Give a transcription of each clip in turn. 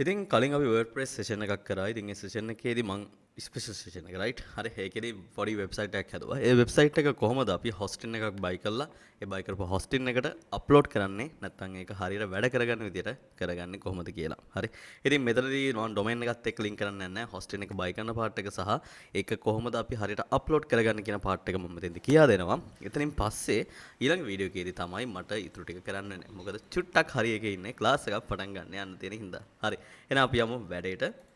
ඉතින් කලින් අපි WordPress session එකක් කරා. ඉතින් ඒ session එකේදී මම ස්පෙෂල් session එක right. හරි ඒකේදී පොඩි website එකක් හැදුවා. ඒ website එක කොහොමද අපි hosting එකක් buy කරලා ඒ buy කරපු hosting එකට upload කරන්නේ නැත්නම් ඒක හරියට වැඩ කරගන්න විදියට කරගන්නේ කොහොමද කියලා. හරි. ඉතින් මෙතනදී මම domain එකත් එක්ක link කරන්නේ නැහැ. hosting එක buy කරන part එක සහ ඒක කොහොමද අපි හරියට upload කරගන්න කියන part එක මම මෙතෙන්දී කියා දෙනවා. එතනින් පස්සේ ඊළඟ වීඩියෝ එකේදී තමයි මට ඊටු ටික කරන්න වෙන්නේ. මොකද චුට්ටක් හරි එකේ ඉන්නේ class එකක් පටන් ගන්න යන්න තියෙන හින්දා. හරි. එහෙනම් අපි යමු වැඩේට.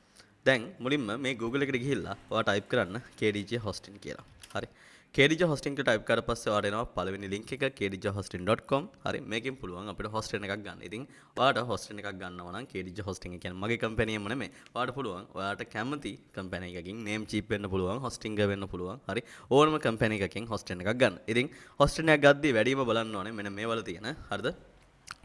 දැන් මුලින්ම මේ Google එකට ගිහිල්ලා ඔයා type කරන්න KDJ hosting කියලා. හරි. KDJ hosting කියලා type කරලා පස්සේ ඔයාට එනවා පළවෙනි link එක kdjhosting.com. හරි. මේකෙන් පුළුවන් අපිට hosting එකක් ගන්න. ඉතින් ඔයාට hosting එකක් ගන්නවා නම් KDJ hosting කියන්නේ මගේ company එකම නෙමෙයි. ඔයාට පුළුවන් ඔයාට කැමති company එකකින් name cheap වෙන්න පුළුවන්, hosting එක වෙන්න පුළුවන්. හරි. ඕනම company එකකින් hosting එකක් ගන්න. ඉතින් hosting එකක් ගද්දී වැඩිම බලන්න ඕනේ මෙන්න මේ වල තියෙන. හරිද?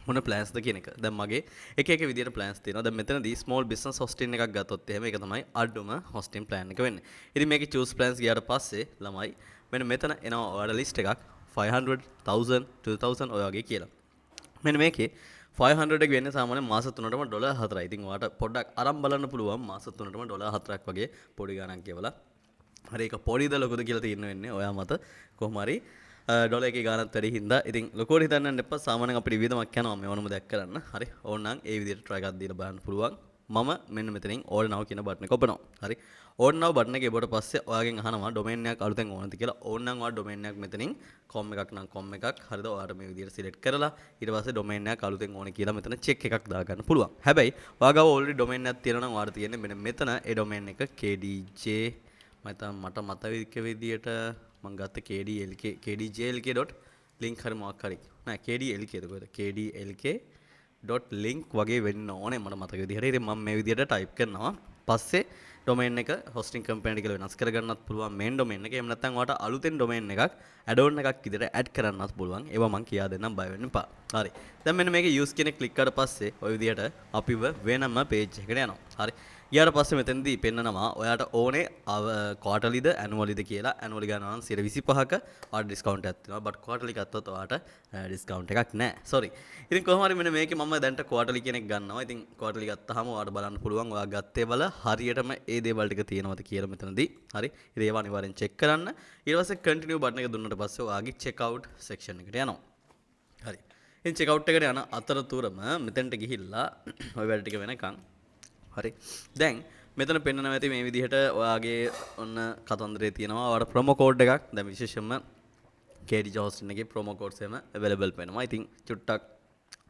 මොන plans ද කියන එක. දැන් මගේ එක එක විදියට plans තියෙනවා. දැන් මෙතනදී small business hosting එකක් ගත්තොත් එහෙම ඒක තමයි අඩුම hosting plan එක වෙන්නේ. ඉතින් මේකේ choose plans ගියාට පස්සේ ළමයි මෙන්න මෙතන එනවා ඔයාලා list එකක් 500 1000 2000 ඔය වගේ කියලා. මෙන්න මේකේ 500 එක වෙන්නේ සාමාන්‍යයෙන් මාස 3ටම ඩොලර් 4යි. ඉතින් ඔයාලට පොඩ්ඩක් අරන් බලන්න පුළුවන් මාස 3ටම ඩොලර් 4ක් වගේ පොඩි ගණන් කියවලා. හරි ඒක පොඩිද ලොකුද කියලා තියෙන්න වෙන්නේ ඔයා මත කොහොම හරි ඩොලර් එකේ ගානත් වැඩි හින්දා ඉතින් ලොකුවට හිතන්න එපා සාමාන්‍යයෙන් අපිට විවිධමක් යනවා මේ වනම දැක් කරන්න හරි ඕනනම් ඒ විදිහට try එකක් දීලා බලන්න පුළුවන් මම මෙන්න මෙතනින් order now කියන බටන් එක ඔබනවා හරි order now බටන් එක එබුවට පස්සේ ඔයාගෙන් අහනවා domain එකක් අලුතෙන් ඕනද කියලා ඕනනම් ඔයා domain එකක් මෙතනින් com එකක් නම් com එකක් හරිද ඔයාට මේ විදිහට select කරලා ඊට පස්සේ domain එකක් අලුතෙන් ඕනේ කියලා මෙතන check එකක් දාගන්න පුළුවන් හැබැයි ඔයා ගාව already domain එකක් තියෙනවා නම් ඔයාට තියෙන්නේ මෙන්න මෙතන ඒ domain එක kdj මට මතක විදියට මම ගත්ත kdjlk.link හරි මොකක් හරි නෑ kdlk එතකොට kdlk.link වගේ වෙන්න ඕනේ මට මතක විදිහට. ඉතින් මම මේ විදිහට type කරනවා. පස්සේ domain එක hosting company කියලා වෙනස් කරගන්නත් පුළුවන් main domain එක. එහෙම නැත්නම් ඔයාලට අලුතෙන් domain එකක් add-on එකක් විදිහට add කරන්නත් පුළුවන්. ඒවා මම කියා දෙන්නම් බය වෙන්න එපා. හරි. දැන් මෙන්න මේකේ use කියන click කරලා පස්සේ ওই විදිහට අපිව වෙනම page එකට යනවා. හරි. ඊට පස්සේ මෙතනදී පෙන්නනවා ඔයාට ඕනේ quarterlyද annuallyද කියලා annually ගන්නවා නම් 125ක ඔයාට discount එකක් තියෙනවා but quarterly ගත්තොත් ඔයාට discount එකක් නැහැ sorry ඉතින් කොහොම හරි මෙන්න මේකේ මම දැන්ට quarterly කෙනෙක් ගන්නවා ඉතින් quarterly ගත්තාම ඔයාට බලන්න පුළුවන් ඔයා ගත්තේ වල හරියටම ඒ දේවල් ටික තියෙනවද කියලා මෙතනදී හරි ඉතින් ඒවා අනිවාර්යෙන් check කරන්න ඊට පස්සේ continue button එක දුන්නට පස්සේ ඔයාගේ check out section එකට යනවා හරි ඉතින් check out එකට යන අතරතුරම මෙතනට ගිහිල්ලා ඔය වැඩ ටික වෙනකන් හරි දැන් මෙතන පෙන්වනවා ඇති මේ විදිහට ඔයාගේ ඔන්න කතන්දරේ තියෙනවා ඔයාලට ප්‍රොමෝ කෝඩ් එකක් දැන් විශේෂයෙන්ම KD hosting එකේ ප්‍රොමෝ කෝඩ්ස් එම available වෙනවා. ඉතින් චුට්ටක්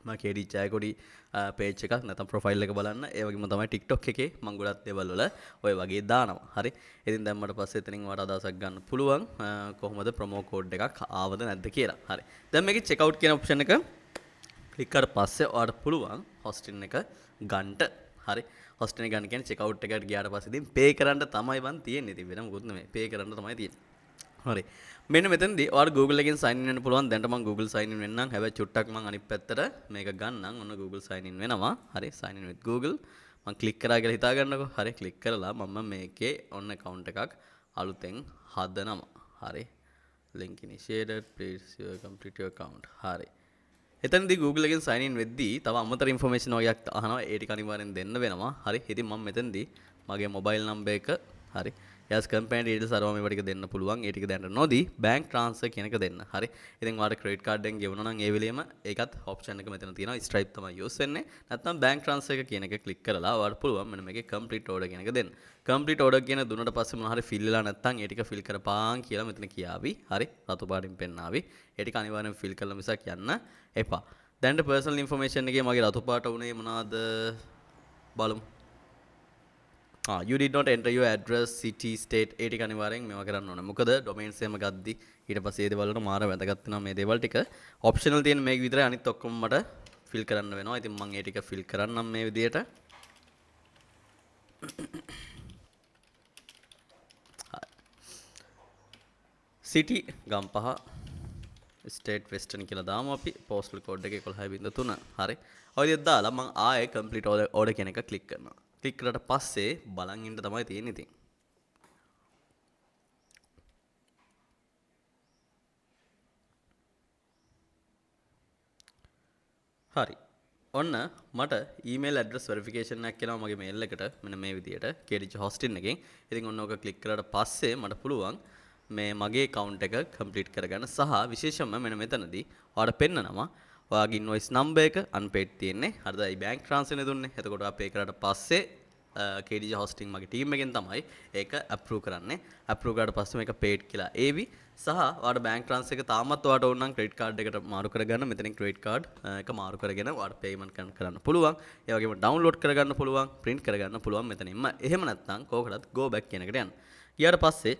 මම KD Jayakody page එකක් නැත්නම් profile එක බලන්න. ඒ වගේම තමයි TikTok එකේ මම ගොඩක් දේවල් වල ඔය වගේ දානවා. හරි. ඉතින් දැම්මට පස්සේ එතනින් ඔයාලට අදහසක් ගන්න පුළුවන් කොහොමද ප්‍රොමෝ කෝඩ් එකක් ආවද නැද්ද කියලා. හරි. දැන් මේකේ check out කියන option එක click කරලා පස්සේ ඔයාලට පුළුවන් hosting එක ගන්නට. හරි. hosting එක ගන්න කියන්නේ check out එකට ගියාට පස්සේ ඉතින් pay කරන්න තමයි වන් තියෙන්නේ. ඉතින් වෙන මොකුත් නෙමෙයි. pay කරන්න තමයි තියෙන්නේ. හරි. මෙන්න මෙතනදී ඔයාලට Google එකෙන් sign in වෙන්න පුළුවන්. දැන්ට මම Google sign in වෙන්නම්. හැබැයි චුට්ටක් මම අනිත් පැත්තට මේක ගන්නම්. ඔන්න Google sign in වෙනවා. හරි. sign in with Google. මම click කරා කියලා හිතා ගන්නකො. හරි. click කරලා මම මේකේ ඔන්න account එකක් අලුතෙන් හදනවා. හරි. link initiated. Please complete your account. හරි. එතනදී Google එකෙන් sign in වෙද්දී තව අමතර information වගේක් අහනවා ඒ ටික අනිවාර්යෙන් දෙන්න වෙනවා හරි ඉතින් මම මෙතනදී මගේ mobile number එක හරි yes company details අරවා මේවා ටික දෙන්න පුළුවන් ඒ ටික දැන්න නොදී bank transfer කියන එක දෙන්න හරි ඉතින් ඔයාලට credit card එකෙන් ගෙවනවා නම් ඒ වෙලෙම ඒකත් option එක මෙතන තියෙනවා Stripe තමයි use වෙන්නේ නැත්නම් bank transfer එක කියන එක click කරලා ඔයාලට පුළුවන් මෙන්න මේකේ complete order කියන එක දෙන්න complete order කියන දුන්නට පස්සේ මොනවා හරි fill වෙලා නැත්නම් ඒ ටික fill කරපාන් කියලා මෙතන කියාවි හරි රතු පාටින් පෙන්නාවි ඒ ටික අනිවාර්යෙන් fill කරලා මිසක් යන්න එපා දැන් personal information එකේ මගේ රතු පාට උනේ මොනවාද බලමු you did not enter your address city state ඒ ටික අනිවාර්යෙන් මේවා කරන්න ඕනේ මොකද domains එකම ගද්දි ඊට පස්සේ ඒ දේවල් වලට මාර වැදගත් වෙනවා මේ දේවල් ටික optional තියෙන මේක විතරයි අනිත් ඔක්කොම මට fill කරන්න වෙනවා ඉතින් මම ඒ ටික fill කරන්නම් මේ විදියට city ගම්පහ ස්ටේට් වෙස්ටර්න් කියලා දාමු අපි postal code එක 11.3 හරි ඔය විදිහට දාලා මම ආයේ complete order කියන එක click කරනවා click කරලා පස්සේ බලන් ඉන්න තමයි තියෙන්නේ ඉතින් හරි ඔන්න මට ඊමේල් ඇඩ්‍රස් වෙරිෆිකේෂන් එකක් එනවා මගේ මේල් එකට මෙන්න මේ විදියට KDG hosting එකෙන්. ඉතින් ඔන්න ඕක ක්ලික් කරලා පස්සේ මට පුළුවන් මේ මගේ account එක complete කරගන්න සහ විශේෂයෙන්ම මෙන්න මෙතනදී ඔයාලට පෙන්නනවා ඔයාගේ invoice number එක unpaid තියෙන්නේ. හරිද? ඒ bank transfer නේ දුන්නේ. එතකොට ඔයා pay කරාට පස්සේ KDG hosting මගේ team එකෙන් තමයි ඒක approve කරන්නේ. approve කරාට පස්සේ මේක paid කියලා ඒවි. සහ ඔයාලට bank transfer එක තාමත් ඔයාලට ඕන නම් credit card එකට මාරු කරගන්න. මෙතනින් credit card එක මාරු කරගෙන ඔයාලට payment කරන්න පුළුවන්. ඒ වගේම download කරගන්න පුළුවන්, print කරගන්න පුළුවන් මෙතනින්ම. එහෙම නැත්නම් කෝකටත් go back කියන එකට යන්න. ඊට පස්සේ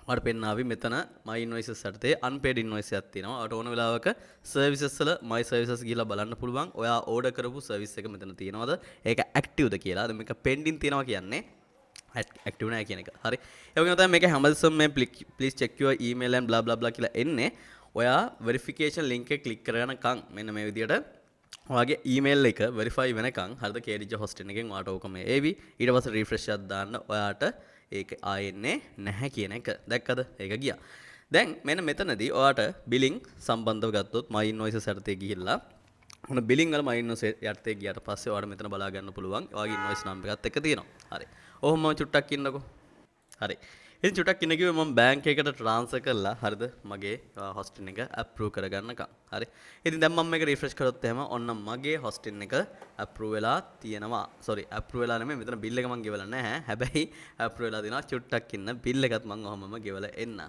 ඔයාලට පෙන්නාවි මෙතන my invoices යටතේ unpaid invoice එකක් තියෙනවා. ඔයාලට ඕන වෙලාවක services වල my services ගිහලා බලන්න පුළුවන්. ඔයා order කරපු service එක මෙතන තියෙනවද? ඒක active ද කියලා. දැන් මේක pending තියෙනවා කියන්නේ active නැහැ කියන එක. හරි. ඒ වගේම තමයි මේක හැමදෙස්සම මේ please check your email and blah blah blah කියලා එන්නේ. ඔයා verification link එක click කරගනකම් මෙන්න මේ විදියට ඔයාගේ email එක verify වෙනකම් හරිද KDG hosting එකෙන් ඔයාට ඕක මේ ඒවි. ඊට පස්සේ refresh එකක් දාන්න ඔයාට ඒක ආයෙන්නේ නැහැ කියන එක. දැක්කද? ඒක ගියා. දැන් මෙන්න මෙතනදී ඔයාට billing සම්බන්ධව ගත්තොත් my invoices යටතේ ගිහිල්ලා ඔන්න billing වල my invoices යටතේ ගියාට පස්සේ ඔයාට මෙතන බලා ගන්න පුළුවන්. ඔයාගේ invoice number එකත් එක තියෙනවා. හරි. ඔහොම චුට්ටක් ඉන්නකෝ. හරි. ඉතින් චුට්ටක් ඉන්න කිව්වේ මම බැංක් එකකට transfer කළා. හරිද? මගේ hosting එක approve කරගන්නකම්. හරි. ඉතින් දැන් මම මේක refresh කරොත් එහෙම ඔන්න මගේ hosting එක approve වෙලා තියෙනවා. sorry approve වෙලා නෙමෙයි මෙතන bill එක මම ගෙවලා නැහැ. හැබැයි approve වෙලා තියෙනවා. චුට්ටක් ඉන්න bill එකත් මම ඔහොමම ගෙවලා එන්න.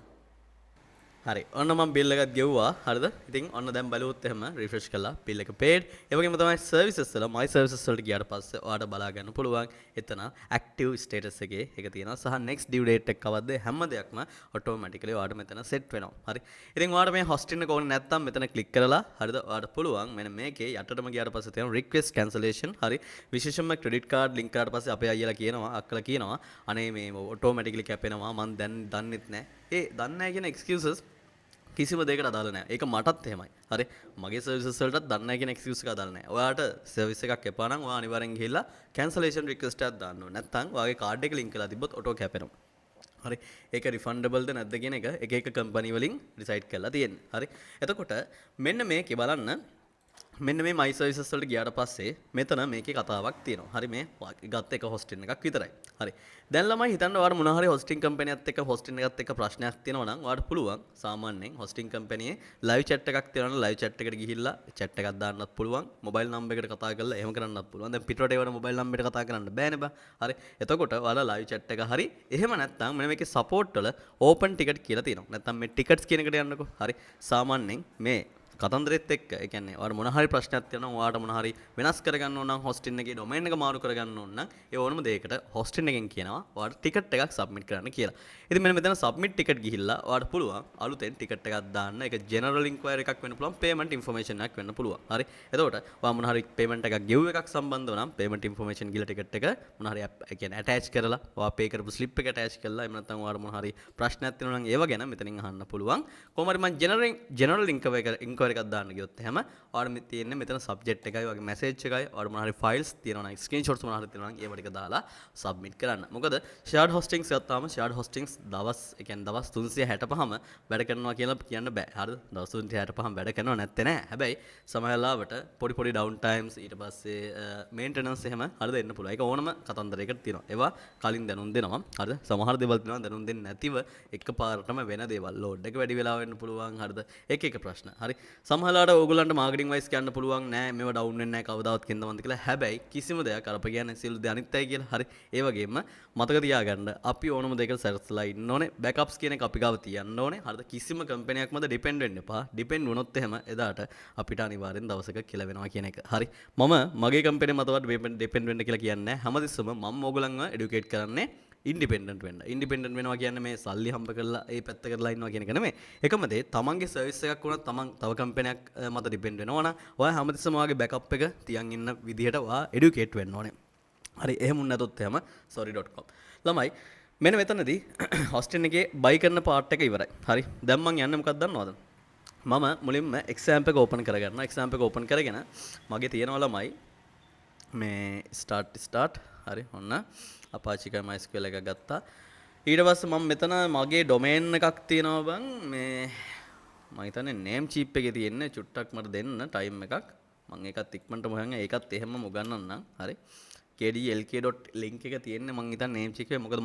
හරි. ඔන්න මම bill එකත් ගෙවුවා. හරිද? ඉතින් ඔන්න දැන් බලුවොත් එහෙම refresh කළා bill එක paid. ඒ වගේම තමයි services වල my services වලට ගියාට පස්සේ ඔයාලට බලා ගන්න පුළුවන්. එතන active status එකේ ඒක තියෙනවා. සහ next due date එක කවද්ද හැම දෙයක්ම automatically ඔයාලට මෙතන set වෙනවා. හරි. ඉතින් ඔයාලට මේ hosting එක ඕනේ නැත්නම් මෙතන click කරලා හරිද? ඔයාලට පුළුවන් මෙන්න මේකේ යටටම ගියාට පස්සේ තියෙන request cancellation. හරි. විශේෂයෙන්ම credit card link කරාට පස්සේ අපේ අයියලා කියනවා අක්කලා කියනවා අනේ මේ automatically කැපෙනවා මම දැන් දන්නෙත් නැහැ. ඒ දන්නේ නැහැ කියන excuses කිසිම දෙයකට අදාළ නැහැ. ඒක මටත් එහෙමයි. හරි. මගේ සර්විසස් වලටත් දන්නේ නැහැ කියන එක්ස්කියුස් එක අදාළ නැහැ. ඔයාට සර්විස් එකක් එපා නම් ඔයා අනිවාර්යෙන් ගිහිල්ලා cancellation request එකක් දාන්න ඕනේ. නැත්නම් ඔයාගේ කාඩ් එක link කරලා තිබ්බොත් auto කැපෙනවා. හරි. ඒක refundable ද නැද්ද කියන එක එක එක කම්පැනි වලින් decide කරලා තියෙන්නේ. හරි. එතකොට මෙන්න මේකේ බලන්න මෙන්න මේ my services වලට ගියාට පස්සේ මෙතන මේකේ කතාවක් තියෙනවා. හරි මේ ගත්ත එක hosting එකක් විතරයි. හරි. දැන් ළමයි හිතන්න ඔයාලා මොනවා හරි hosting company එකත් එක්ක hosting එකත් එක්ක ප්‍රශ්නයක් තියෙනවා නම් ඔයාලට පුළුවන් සාමාන්‍යයෙන් hosting company එකේ live chat එකක් තියෙනවා නම් live chat එකට ගිහිල්ලා chat එකක් දාන්නත් පුළුවන්. mobile number එකට කතා කරලා එහෙම කරන්නත් පුළුවන්. දැන් පිටරට ඒවන mobile number එකට කතා කරන්න බෑනේ බා. හරි. එතකොට ඔයාලා live chat එක හරි එහෙම නැත්නම් මෙන්න මේකේ support වල open ticket කියලා තියෙනවා. නැත්නම් මේ tickets කියන එකට යන්නකෝ. හරි. සාමාන්‍යයෙන් මේ කතන්දරෙත් එක්ක ඒ කියන්නේ ඔයාලට මොන හරි ප්‍රශ්නයක් තියෙනවා ඔයාලට මොන හරි වෙනස් කරගන්න ඕන නම් hosting එකේ domain එක මාරු කරගන්න ඕන නම් ඒ ඕනම දෙයකට hosting එකෙන් කියනවා ඔයාලට ticket එකක් submit කරන්න කියලා. ඉතින් මෙන්න මෙතන submit ticket ගිහිල්ලා ඔයාලට පුළුවන් අලුතෙන් ticket එකක් දාන්න. ඒක general inquiry එකක් වෙන්න පුළුවන්, payment information එකක් වෙන්න පුළුවන්. හරි. එතකොට ඔයා මොන හරි payment එකක් ගෙව් එකක් සම්බන්ධව නම් payment information ගිහලා ticket එක මොන හරි ඒ කියන්නේ attach කරලා ඔයා pay කරපු slip එක attach කරලා එහෙම නැත්නම් ඔයාලට මොන හරි ප්‍රශ්නයක් තියෙනවා නම් ඒව ගැන මෙතනින් අහන්න පුළුවන්. කොහොම හරි මම general inquiry එකක් දාන්න ගියොත් එහෙම ඔයාලට තියෙන්නේ මෙතන subject එකයි වගේ message එකයි ඔයාලට මොන හරි files තියෙනවා නම් screenshots මොන හරි තියෙනවා නම් ඒව ටික දාලා submit කරන්න. මොකද shared hostings ගත්තාම shared hostings දවස් ඒ කියන්නේ දවස් 365ම වැඩ කරනවා කියලා කියන්න බෑ. හරිද? දවස් 365ම වැඩ කරනවා නැත්තේ නෑ. හැබැයි සමහර ලාවට පොඩි down times ඊට පස්සේ maintenance එහෙම හරිද එන්න පුළුවන්. ඒක ඕනම කතන්දරයකට තියෙනවා. ඒවා කලින් දැනුම් දෙනවා. හරිද? සමහර දේවල් තියෙනවා දැනුම් දෙන්නේ නැතිව එකපාරටම වෙන දේවල් load එක වැඩි වෙලා වෙන්න පුළුවන්. හරිද? එක ප්‍රශ්න. හරි. සමහරලාට ඕගොල්ලන්ට මාකටිං වයිස් කියන්න පුළුවන් නෑ මේව ඩවුන් වෙන්නේ නෑ කවදාවත් කියන්නවන්ද කියලා. හැබැයි කිසිම දෙයක් අරප කියන්නේ සියලු දේ අනිත්‍යයි කියලා. හරි. ඒ වගේම මතක තියාගන්න අපි ඕනම දෙයකට සැරසලා ඉන්න ඕනේ. බෑකප්ස් කියන එක අපි ගාව තියන්න ඕනේ. හරිද? කිසිම කම්පැනියක් මත ඩිපෙන්ඩ් වෙන්න එපා. ඩිපෙන්ඩ් වුණොත් එහෙම එදාට අපිට අනිවාර්යෙන් දවසක කියලා වෙනවා කියන එක. හරි. මම මගේ කම්පැනි මතවත් ඩිපෙන්ඩ් වෙන්න කියලා කියන්නේ නෑ. හැමතිස්සම මම ඕගොල්ලන්ව එඩියුකේට් කරන්නේ ඉන්ඩිපෙන්ඩන්ට් වෙන්න. ඉන්ඩිපෙන්ඩන්ට් වෙනවා කියන්නේ මේ සල්ලි හම්බ කරලා ඒ පැත්ත කරලා ඉන්නවා කියන එක නෙමෙයි. එකම දේ තමන්ගේ සර්විස් එකක් වුණත් තමන් තව කම්පැනියක් මත ඩිපෙන්ඩ් වෙනවා නම් ඔයා හැමතිස්සම ඔයාගේ බෑකප් එක තියන් ඉන්න විදිහට ඔයා එඩියුකේට් වෙන්න ඕනේ. හරි. එහෙම නැතොත් එහෙම sorry.com. ළමයි මෙන්න මෙතනදී hosting එකේ buy කරන part එක ඉවරයි. හරි. දැන් මම යන්නේ මොකක්ද දන්නවද? මම මුලින්ම example එක open කරගන්නවා. example එක open කරගෙන මගේ තියෙනවා ළමයි මේ start හරි ඔන්න Apache MySQL එක ගත්තා. ඊට පස්සේ මම මෙතන මගේ domain එකක් තියෙනවා බං මේ මම හිතන්නේ name cheap එකේ තියෙන්නේ චුට්ටක් මට දෙන්න time එකක්. මම ඒකත් ඉක්මනට මොහොන් ඒකත් එහෙම උගන්වන්නම්. හරි. kdlk.link එක තියෙන්නේ මං හිතන්නේ name check එකේ. මොකද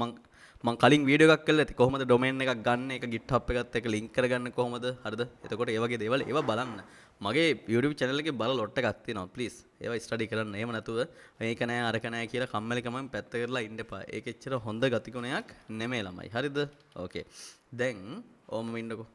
මං කලින් වීඩියෝ එකක් කළා ඇති කොහොමද domain එකක් ගන්න, ඒක GitHub එකත් එක්ක link කරගන්න කොහොමද, හරිද? එතකොට ඒ වගේ දේවල් ඒවා බලන්න. මගේ YouTube channel එකේ බලලා ලොට් එකක් තියෙනවා. please ඒවා study කරන්න. එහෙම නැතුව මේක නෑ අරක නෑ කියලා කම්මැලිකමෙන් පැත්ත කරලා ඉන්න එපා. ඒක එච්චර හොඳ ගතිගුණයක් නෙමෙයි ළමයි. හරිද? ඕකේ. දැන් ඕම ඉන්නකෝ.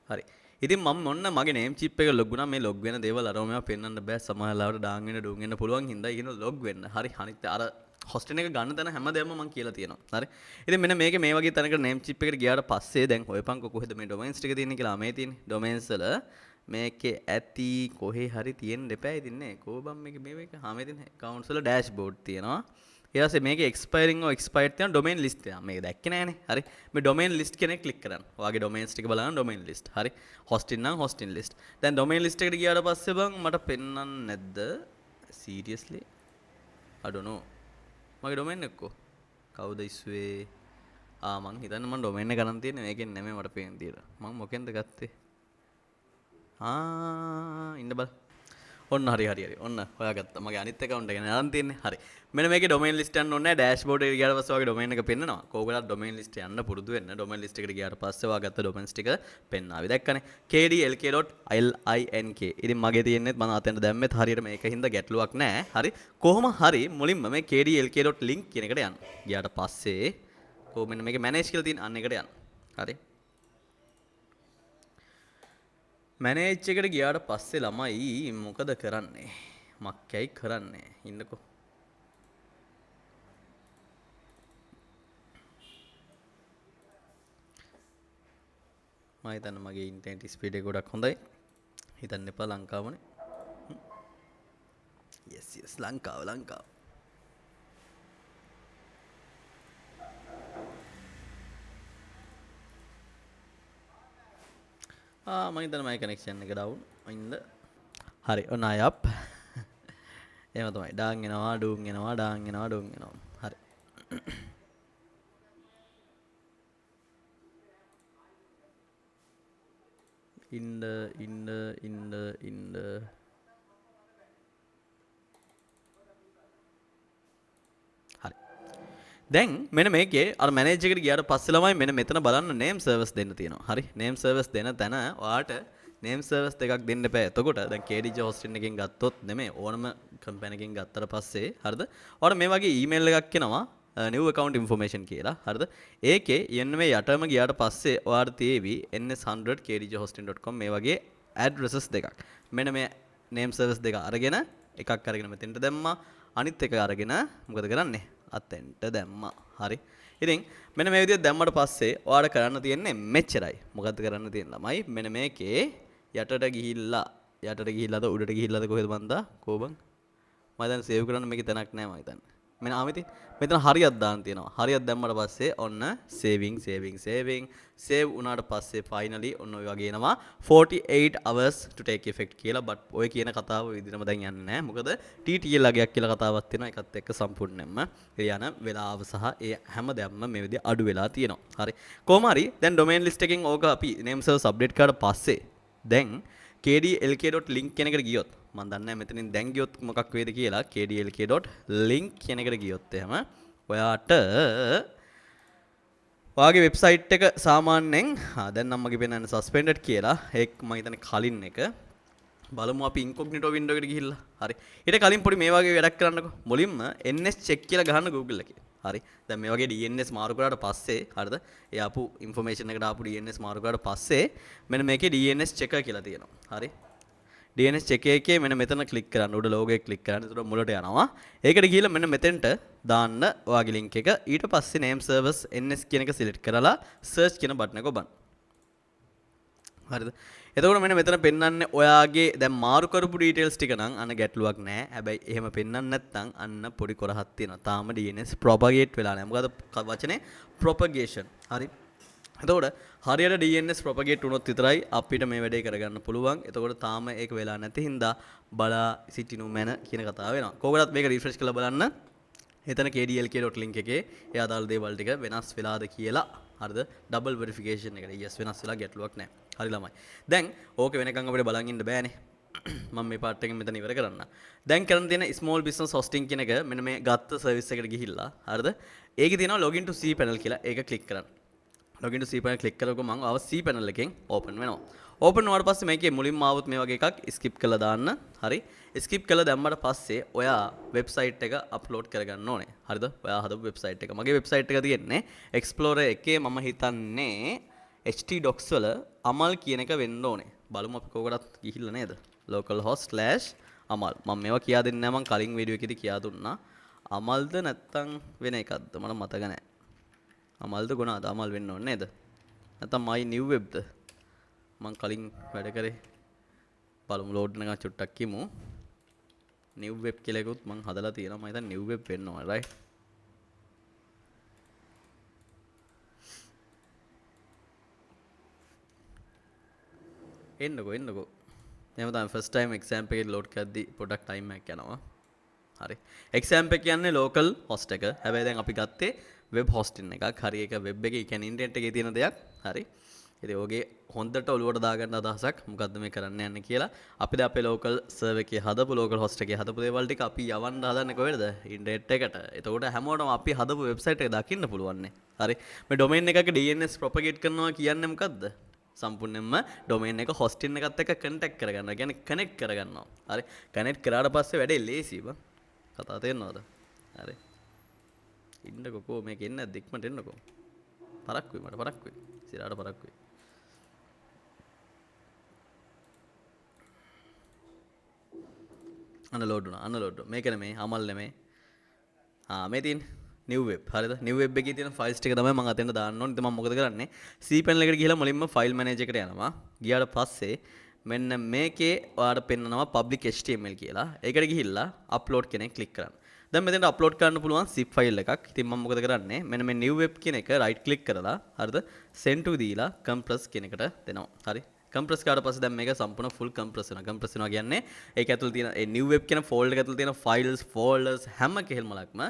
හරි. ඉතින් මම ඔන්න මගේ නේම් චිප් එක ලොග් වුණා. මේ ලොග් වෙන දේවල් අරම මේවා පෙන්වන්න බෑ. සමහර ලාවට ඩාන් වෙන ඩුන් වෙන්න පුළුවන් හින්දා කියන ලොග් වෙන්න. හරි. අනිත් අර හොස්ටෙන් එක ගන්න තැන හැමදේම මම කියලා තියෙනවා. හරි. ඉතින් මෙන්න මේකේ මේ වගේ තැනකට නේම් චිප් එකට ගියාට පස්සේ දැන් හොයපන්කො කොහෙද මේ ඩොමයින්ස් ටික තියෙන්නේ කියලා. මේ තියෙන්නේ ඩොමයින්ස් වල මේකේ ඇති කොහේ හරි තියෙන්න එපා. ඉතින් නේ කොහොබම් මේක මේ තියෙන්නේ accounts වල dashboard තියෙනවා. ඊට පස්සේ මේකේ expiring or expired තියෙන domain list තියෙනවා. මේක දැක්කේ නෑනේ. හරි. මේ domain list කෙනෙක් ක්ලික් කරන්න. ඔයාගේ domains ටික බලන්න domain list. හරි. hosting නම් hosting list. දැන් domain list එකට ගියාට පස්සේ බං මට පෙන්වන්න නැද්ද? seriously? I don't know. මගේ domain එක කො? කවුද ඉස්සුවේ? මං හිතන්නේ මම domain එක ගන්න තියෙන්නේ මේකෙන් නෙමෙයි මට පේන තියෙන්නේ. මං මොකෙන්ද ගත්තේ? ඉන්න බල. ඔන්න හරි. ඔන්න හොයාගත්තා. මගේ අනිත් account එක නේ අරන් තියෙන්නේ. හරි. මෙන්න මේකේ domain list යන්න ඕනේ නැහැ. dashboard එකට ගියාට පස්සේ ඔයාගේ domain එක පෙන්නනවා. කෝකටත් domain list යන්න පුරුදු වෙන්න. domain list එකට ගියාට පස්සේ ඔයාගත්ත domains ටික පෙන්නාවි. දැක්කනේ. kdlk.link. ඉතින් මගේ තියෙන්නේ මම අතෙන්ට දැම්මෙත් හරියට මේකින්ද ගැටලුවක් නැහැ. හරි. කොහොම හරි මුලින්ම මේ kdlk.link කියන එකට යන්න. ගියාට පස්සේ මෙන්න මේකේ manage කියලා තියෙන අන්න එකට යන්න. හරි. මැනේජ් එකට ගියාට පස්සේ ළමයි මොකද කරන්නේ? මක්කයි කරන්නේ? ඉන්නකෝ. මම හිතන්නේ මගේ ඉන්ටර්නෙට් ස්පීඩ් එක ගොඩක් හොඳයි. හිතන්න එපා ලංකාවනේ. yes ලංකාව. මම හිතන්නේ මගේ කනෙක්ෂන් එක ඩවුන් අයින්ද. හරි ඔන්න ආය අප්. එහෙම තමයි. ඩාන් එනවා ඩූන් එනවා ඩාන් එනවා ඩූන් එනවා. හරි. ඉන්න හරි. දැන් මෙන්න මේකේ අර මැනේජර් එකට ගියාට පස්සේ ළමයි මෙන්න මෙතන බලන්න name service දෙන්න තියෙනවා. හරි. name service දෙන තැන ඔයාට name service දෙකක් දෙන්න එපා. එතකොට දැන් KDJ hosting එකෙන් ගත්තොත් නෙමෙයි ඕනම කම්පැනි එකකින් ගත්තට පස්සේ හරිද? ඔයාට මේ වගේ email එකක් එනවා new account information කියලා. හරිද? ඒකේ යන්න මේ යටම ගියාට පස්සේ ඔයාට තියෙවි ns100 kdjhosting.com මේ වගේ addresses දෙකක්. මෙන්න මේ name service දෙක අරගෙන එකක් අරගෙන මෙතෙන්ට දැම්මා. අනිත් එක අරගෙන මොකද කරන්නේ? අතෙන්ට දැම්මා. හරි. ඉතින් මෙන්න මේ විදිහට දැම්මට පස්සේ ඔයාලට කරන්න තියෙන්නේ මෙච්චරයි. මොකද්ද කරන්න තියෙන්නේ ළමයි? මෙන්න මේකේ යටට ගිහිල්ලාද උඩට ගිහිල්ලාද කොහෙද මන්දා? කොබන්? මම දැන් සේව් කරන්න මේකේ තැනක් නැහැ මම හිතන්නේ. මෙන්න ආමිති මෙතන හරියක් දාන්න තියෙනවා. හරියක් දැම්මට පස්සේ ඔන්න saving save වුණාට පස්සේ finally ඔන්න ඔය වගේ එනවා 48 hours to take effect කියලා. but ඔය කියන කතාව විදිහටම දැන් යන්නේ නැහැ. මොකද TTL අගයක් කියලා කතාවක් තියෙනවා. ඒකත් එක්ක සම්පූර්ණයෙන්ම යන වෙලාව සහ ඒ හැම දෙයක්ම මේ විදිහ අඩු වෙලා තියෙනවා. හරි. කොහොම හරි දැන් domain list එකෙන් ඕක අපි name server update කරාට පස්සේ දැන් kdlk.link කියන එකට ගියොත් මම දන්නේ නැහැ මෙතනින් දැන් ගියොත් මොකක් වේද කියලා. kdlk.link කියන එකට ගියොත් එහෙම ඔයාට ඔයාගේ වෙබ්සයිට් එක සාමාන්‍යයෙන් දැන් නම් මගේ පෙන්නන්නේ සස්පෙන්ඩඩ් කියලා. ඒක මම හිතන්නේ කලින් එක. බලමු අපි ඉන්කොග්නිටෝ වින්ඩෝ එකට ගිහිල්ලා. හරි. ඊට කලින් පොඩි මේ වගේ වැඩක් කරන්නකෝ. මුලින්ම ns check කියලා ගහන්න Google එකේ. හරි. දැන් මේ වගේ DNS මාරු කරාට පස්සේ හරිද? ඒ ආපු ඉන්ෆර්මේෂන් එකට ආපු DNS මාරු කරාට පස්සේ මෙන්න මේකේ DNS checker කියලා තියෙනවා. හරි. DNS checker එකේ මෙන්න මෙතන ක්ලික් කරන්න. උඩ logo එක ක්ලික් කරන්න. ඒකට මුලට යනවා. ඒකට ගිහිල්ලා මෙන්න මෙතෙන්ට දාන්න ඔයාගේ link එක. ඊට පස්සේ name service ns කියන එක select කරලා search කියන බටන් එක ඔබන්න. හරිද? එතකොට මෙන්න මෙතන පෙන්වන්නේ ඔයාගේ දැන් මාරු කරපු details ටික නම් අන්න ගැටලුවක් නැහැ. හැබැයි එහෙම පෙන්වන්න නැත්නම් අන්න පොඩි කොරහක් තියෙනවා. තාම DNS propagate වෙලා නැහැ. මොකද වචනේ propagation. හරි. එතකොට හරියට DNS propagate වුණොත් විතරයි අපිට මේ වැඩේ කරගන්න පුළුවන්. එතකොට තාම ඒක වෙලා නැති හින්දා බලා සිටිනු මැන කියන කතාව වෙනවා. කොහොමදත් මේක refresh කරලා බලන්න. එතන kdlk.link එකේ ඒ අදාළ දේවල් ටික වෙනස් වෙලාද කියලා හරිද? double verification එකට yes වෙනස් වෙලා ගැටලුවක් නැහැ. හරි ළමයි. දැන් ඕක වෙනකන් අපිට බලන් ඉන්න බෑනේ. මම මේ පාර්ට් එකෙන් මෙතන ඉවර කරන්න. දැන් කරන්න තියෙන small business hosting කියන එක මෙන්න මේ ගත්ත සර්විස් එකට ගිහිල්ලා හරිද? ඒකේ තියෙනවා login to cpanel කියලා. ඒක ක්ලික් කරන්න. login to cpanel ක්ලික් කරගොම මම ආව cpanel එකෙන් open වෙනවා. open වුණාට පස්සේ මේකේ මුලින්ම ආවොත් මේ වගේ එකක් skip කරලා දාන්න. හරි. skip කරලා දැම්මට පස්සේ ඔයා වෙබ්සයිට් එක අප්ලෝඩ් කරගන්න ඕනේ. හරිද? ඔයා හදපු වෙබ්සයිට් එක. මගේ වෙබ්සයිට් එක තියෙන්නේ Explorer එකේ මම හිතන්නේ htdocs වල අමල් කියන එක වෙන්න ඕනේ. බලමු අපි කෝකටත් ගිහිල්ලා නේද? localhost/amal මම මේවා කියා දෙන්නේ නැහැ. මම කලින් වීඩියෝ එකේදී කියා දුන්නා. අමල්ද නැත්තම් වෙන එකක්ද මට මතක නැහැ. අමල්ද ගුණාද? අමල් වෙන්න ඕනේ නේද? නැත්තම් my new webද? මම කලින් වැඩ කරේ බලමු ලෝඩ් එකක් චුට්ටක් කිමු. new web කියලා එකකුත් මම හදලා තියෙනවා. මම හිතන්නේ new web වෙන්න ඕනේ right. එන්නකෝ එහෙම තමයි ෆස්ට් ටයිම් එක්සැම්ප් එකේ ලෝඩ් කරද්දි පොඩක් ටයිම් එකක් යනවා. හරි. එක්සැම්ප් එක කියන්නේ ලෝකල් හොස්ට් එක. හැබැයි දැන් අපි ගත්තේ වෙබ් හොස්ටින් එකක්. හරි ඒක වෙබ් එකේ කියන්නේ ඉන්ටර්නෙට් එකේ තියෙන දෙයක්. හරි. ඉතින් ඔගේ හොඳට ඔලුවට දාගන්න අදහසක් මොකද්ද මේ කරන්න යන්නේ කියලා. අපි දැන් අපේ ලෝකල් සර්වර් එකේ හදපු ලෝකල් හොස්ට් එකේ හදපු දේවල් ටික අපි යවන්න හදන්නේ කොහෙද? ඉන්ටර්නෙට් එකට. එතකොට හැමෝටම අපි හදපු වෙබ්සයිට් එක දකින්න පුළුවන් නේ. හරි. මේ ඩොමේන් එකක DNS ප්‍රොපගේට් කරනවා කියන්නේ මොකද්ද? සම්පූර්ණයෙන්ම ඩොමේන් එක හොස්ටින් එකත් එක්ක කන්ටැක්ට් කරගන්නවා. කියන්නේ කනෙක්ට් කරගන්නවා. හරි. කනෙක්ට් කරාට පස්සේ වැඩේ ලේසි බං. කතාව තේරෙනවද? හරි. ඉන්නකෝ මේක එන්නේ නැද්ද? ඉක්මනට එන්නකෝ. පරක් වෙයි මට පරක් වෙයි. සිරාට පරක් වෙයි. අන්ලෝඩ් වුණා. මේක නෙමෙයි, අමල් නෙමෙයි. මේ තියෙන්නේ new web. හරිද? new web එකේ තියෙන ෆයිල්ස් ටික තමයි මම අතෙන්ට දාන්න ඕනේ. ඉතින් මම මොකද කරන්නේ? cpanel එකට ගිහලා මුලින්ම file manager එකට යනවා. ගියාට පස්සේ මෙන්න මේකේ ඔයාලට පෙන්නනවා public html කියලා. ඒකට ගිහිල්ලා upload කෙනෙක් ක්ලික් කරන්න. දැන් මෙතෙන්ට upload කරන්න පුළුවන් zip file එකක්. ඉතින් මම මොකද කරන්නේ? මෙන්න මේ new web කියන එක right click කරලා හරිද? send to දීලා compress කියන එකට දෙනවා. හරි. compress කරාට පස්සේ දැන් මේක සම්පූර්ණ full compress වෙනවා. compress වෙනවා කියන්නේ ඒක ඇතුළේ තියෙන ඒ new web කියන folder එක ඇතුළේ තියෙන files, folders හැම කෙහෙල්මලක්ම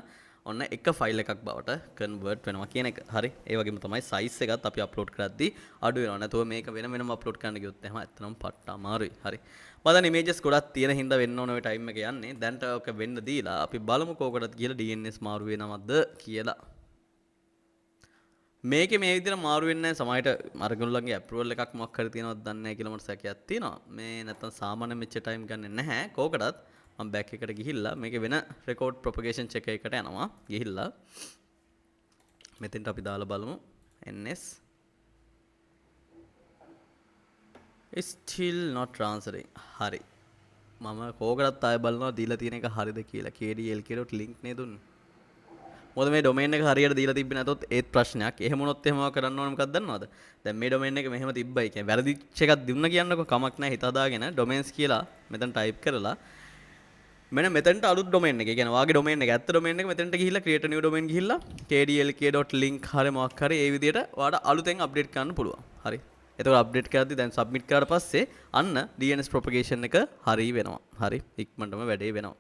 ඔන්න එක ෆයිල් එකක් බවට කන්වර්ට් වෙනවා කියන එක. හරි. ඒ වගේම තමයි සයිස් එකත් අපි අප්ලෝඩ් කරද්දී අඩු වෙනවා. නැතුව මේක වෙනම අප්ලෝඩ් කරන්න ගියොත් එහෙම ඇත්තටම පට්ට අමාරුයි. හරි. මම දැන් ඉමේජස් ගොඩක් තියෙන හින්දා වෙන්න ඕන ඔය ටයිම් එක යන්නේ. දැන්ට ඔක වෙන්න දීලා අපි බලමු කෝකටත් කියලා DNS මාරු වෙනවද කියලා. මේකේ මේ විදිහට මාරු වෙන්නේ නැහැ. සමහරට අරගොල්ලන්ගේ අප්‍රූවල් එකක් මොකක් හරි තියෙනවද දන්නේ නැහැ කියලා මට සැකයක් තියෙනවා. මේ නැත්තම් සාමාන්‍ය මෙච්ච ටයිම් ගන්නෙ නැහැ. කෝකටත් මම බෑක් එකට ගිහිල්ලා මේක වෙන රෙකෝඩ් ප්‍රොපගේෂන් චෙක් එකකට යනවා. ගිහිල්ලා මෙතෙන්ට අපි දාලා බලමු ns is still not transferring. හරි. මම කෝකටත් ආයෙ බලනවා දීලා තියෙන එක හරිද කියලා. kdlk.link නේ දුන්නේ. මොකද මේ ඩොමේන් එක හරියට දීලා තිබ්බේ නැතොත් ඒත් ප්‍රශ්නයක්. එහෙම වුණොත් එහෙම කරන්න ඕනේ මොකක්ද දන්නවද? දැන් මේ ඩොමේන් එක මෙහෙම තිබ්බයි කියන්නේ වැරදිච්ච එකක් දුන්න කියන්නකො කමක් නැහැ හිත හදාගෙන ඩොමේන්ස් කියලා මෙතන ටයිප් කරලා මෙන්න මෙතනට අලුත් ඩොමේන් එක. ඒ කියන්නේ වාගේ ඩොමේන් එක ඇත්ත ඩොමේන් එක මෙතනට ගිහිල්ලා create a new domain ගිහිල්ලා kdlk.link හරි මොකක් හරි ඒ විදිහට ඔයාලට අලුතෙන් අප්ඩේට් කරන්න පුළුවන්. හරි. එතකොට අප්ඩේට් කරද්දි දැන් සබ්මිට් කරාට පස්සේ අන්න DNS propagation එක හරි වෙනවා. හරි. ඉක්මනටම වැඩේ වෙනවා.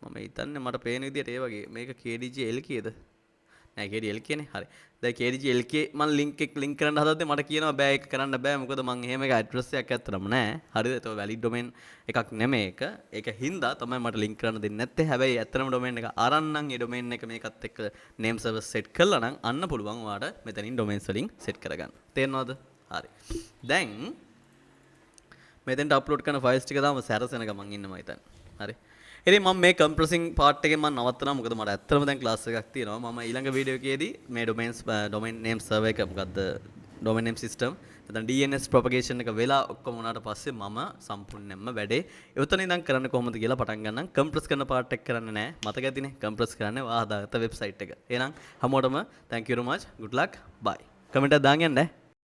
මම හිතන්නේ මට පේන විදිහට ඒ වගේ මේක kdglkද? නෑ kdlk නේ. හරි. දැන් kdglk මම link කරන්න හදද්දී මට කියනවා බෑ ඒක කරන්න බෑ. මොකද මම එහෙම එක ඇඩ්‍රස් එකක් ඇත්තටම නෑ. හරිද? ඒක වැලිඩ් ඩොමේන් එකක් නෙමෙයි ඒක. ඒක හින්දා තමයි මට link කරන්න දෙන්නේ නැත්තේ. හැබැයි ඇත්තටම ඩොමේන් එක අරන් නම් ඒ ඩොමේන් එක මේකත් එක්ක name server set කළා නම් අන්න පුළුවන් ඔයාලට මෙතනින් ඩොමේන්ස් වලින් set කරගන්න. තේරෙනවද? හරි. දැන් මෙතෙන්ට අප්ලෝඩ් කරන ෆයිල්ස් ටික තාම සැරසෙන ගමන් ඉන්නවා හිතන්න. හරි. ඉතින් මම මේ කම්ප්‍රෙසිං පාර්ට් එකෙන් මම නවත්තනවා. මොකද මට ඇත්තටම දැන් ක්ලාස් එකක් තියෙනවා. මම ඊළඟ වීඩියෝ එකේදී මේ ඩොමේන් නේම් සර්වර් එක මොකද්ද ඩොමේන් නේම් සිස්ටම් නැත්නම් DNS ප්‍රොපගේෂන් එක වෙලා ඔක්කොම වුණාට පස්සේ මම සම්පූර්ණයෙන්ම වැඩේ එතන ඉඳන් කරන්න කොහොමද කියලා පටන් ගන්නම්. කම්ප්‍රෙස් කරන පාර්ට් එක කරන්නේ නැහැ. මතක ඇතිනේ කම්ප්‍රෙස් කරන්නේ වා හදාගත්ත වෙබ්සයිට් එක. එහෙනම් හැමෝටම thank you very much. good luck. bye. Comment එකක් දාන්න යන්න.